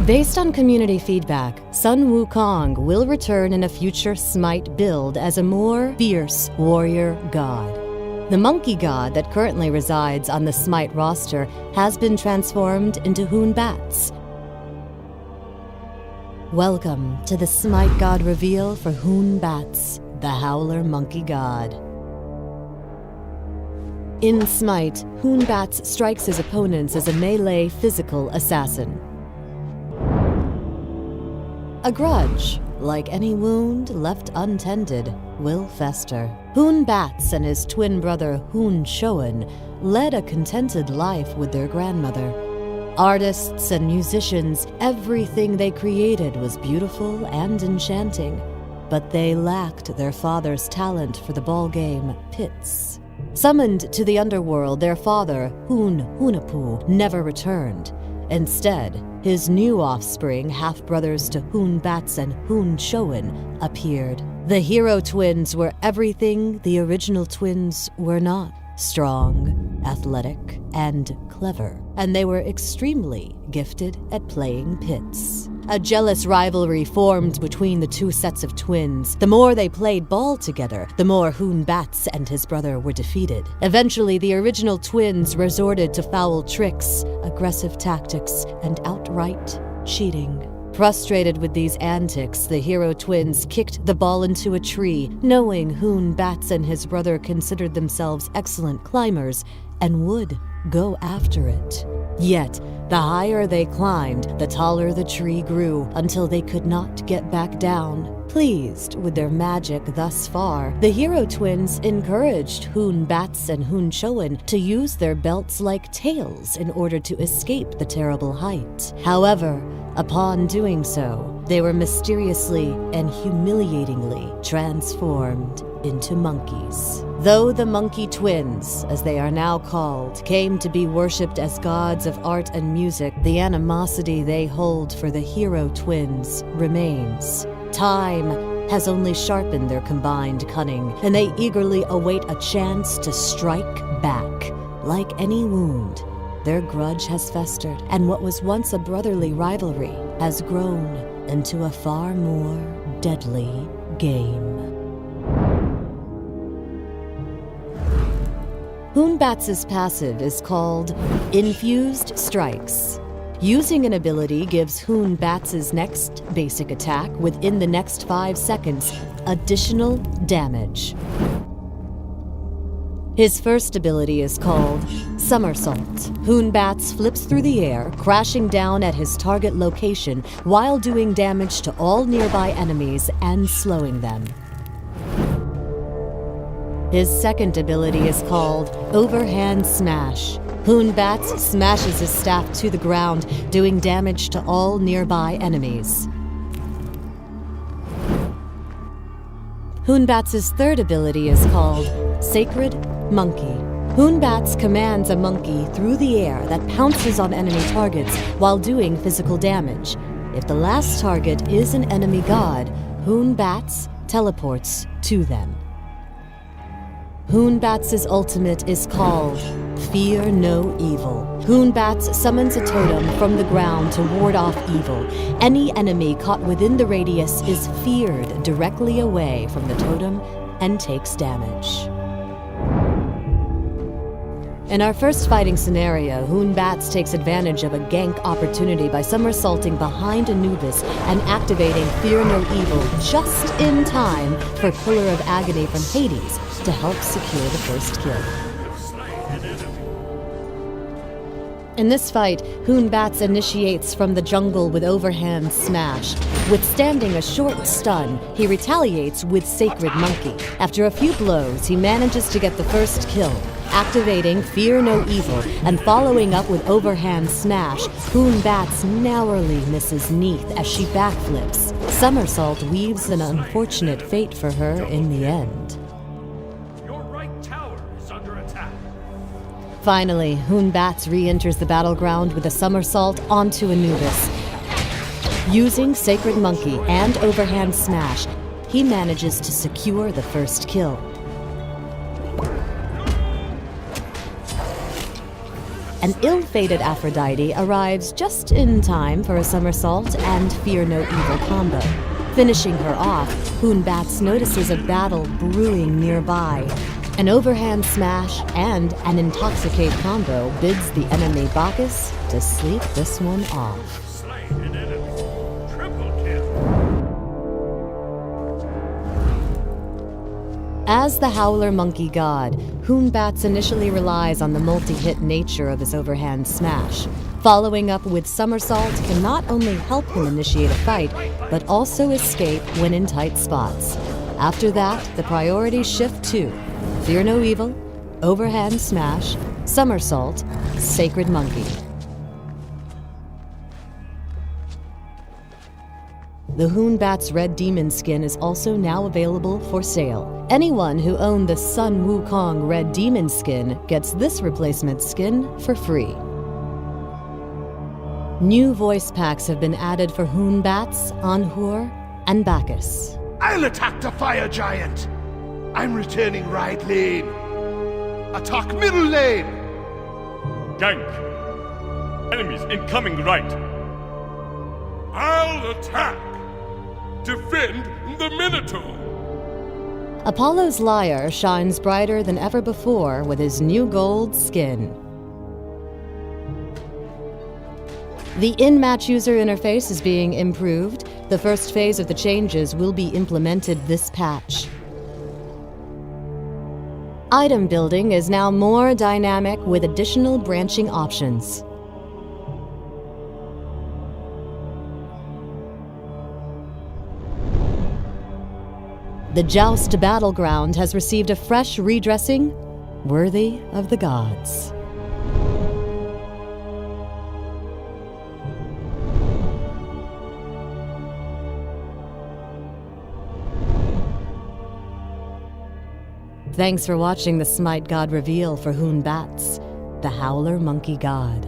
Based on community feedback, Sun Wukong will return in a future Smite build as a more fierce warrior god. The monkey god that currently resides on the Smite roster has been transformed into Hun Butz. Welcome to the Smite god reveal for Hun Butz, the Howler monkey god. In Smite, Hun Butz strikes his opponents as a melee physical assassin. A grudge, like any wound left untended, will fester. Hun Butz and his twin brother Hun Shoen led a contented life with their grandmother. Artists and musicians, everything they created was beautiful and enchanting, but they lacked their father's talent for the ball game pits. Summoned to the underworld, their father, Hun Hunapu, never returned. Instead, his new offspring, half-brothers to Hun Butz and Hun Shoen, appeared. The hero twins were everything the original twins were not: strong, athletic, and clever. And they were extremely gifted at playing pits. A jealous rivalry formed between the two sets of twins. The more they played ball together, the more Hun Butz and his brother were defeated. Eventually, the original twins resorted to foul tricks, aggressive tactics, and outright cheating. Frustrated with these antics, the hero twins kicked the ball into a tree, knowing Hun Butz and his brother considered themselves excellent climbers and would go after it. Yet, the higher they climbed, the taller the tree grew, until they could not get back down. Pleased with their magic thus far, the hero twins encouraged Hun Butz and Hun Shoen to use their belts like tails in order to escape the terrible height. However, upon doing so, they were mysteriously and humiliatingly transformed into monkeys. Though the monkey twins, as they are now called, came to be worshipped as gods of art and music, the animosity they hold for the hero twins remains. Time has only sharpened their combined cunning, and they eagerly await a chance to strike back. Like any wound, their grudge has festered, and what was once a brotherly rivalry has grown into a far more deadly game. Hun Butz's passive is called Infused Strikes. Using an ability gives Hun Butz's next basic attack within the next 5 seconds additional damage. His first ability is called Somersault. Hun Butz flips through the air, crashing down at his target location while doing damage to all nearby enemies and slowing them. His second ability is called Overhand Smash. Hun Butz smashes his staff to the ground, doing damage to all nearby enemies. Hun Butz's third ability is called Sacred Monkey. Hun Butz commands a monkey through the air that pounces on enemy targets while doing physical damage. If the last target is an enemy god, Hun Butz teleports to them. Hun Butz's ultimate is called Fear No Evil. Hun Butz summons a totem from the ground to ward off evil. Any enemy caught within the radius is feared directly away from the totem and takes damage. In our first fighting scenario, Hun Butz takes advantage of a gank opportunity by somersaulting behind Anubis and activating Fear No Evil just in time for Pillar of Agony from Hades to help secure the first kill. In this fight, Hun Butz initiates from the jungle with Overhand Smash. Withstanding a short stun, he retaliates with Sacred Monkey. After a few blows, he manages to get the first kill. Activating Fear No Evil and following up with Overhand Smash, Hun Butz narrowly misses Neith as she backflips. Somersault weaves an unfortunate fate for her in the end. Your right tower is under attack. Finally, Hun Butz re-enters the battleground with a somersault onto Anubis. Using Sacred Monkey and Overhand Smash, he manages to secure the first kill. An ill-fated Aphrodite arrives just in time for a somersault and fear no evil combo. Finishing her off, Hun Butz notices a battle brewing nearby. An overhand smash and an intoxicate combo bids the enemy Bacchus to sleep this one off. Slain an enemy. Triple kill. As the Howler Monkey God, Hun Butz initially relies on the multi-hit nature of his overhand smash. Following up with somersault can not only help him initiate a fight, but also escape when in tight spots. After that, the priorities shift to Fear No Evil, Overhand Smash, Somersault, Sacred Monkey. The Hun Butz Red Demon skin is also now available for sale. Anyone who owned the Sun Wukong Red Demon skin gets this replacement skin for free. New voice packs have been added for Hun Butz, Anhur, and Bacchus. I'll attack the fire giant! I'm returning right lane. Attack middle lane! Gank. Enemies incoming right. I'll attack. Defend the Minotaur. Apollo's Lyre shines brighter than ever before with his new gold skin. The in-match user interface is being improved. The first phase of the changes will be implemented this patch. Item building is now more dynamic with additional branching options. The Joust Battleground has received a fresh redressing worthy of the gods. Thanks for watching the Smite God reveal for Hun Butz, the Howler Monkey God.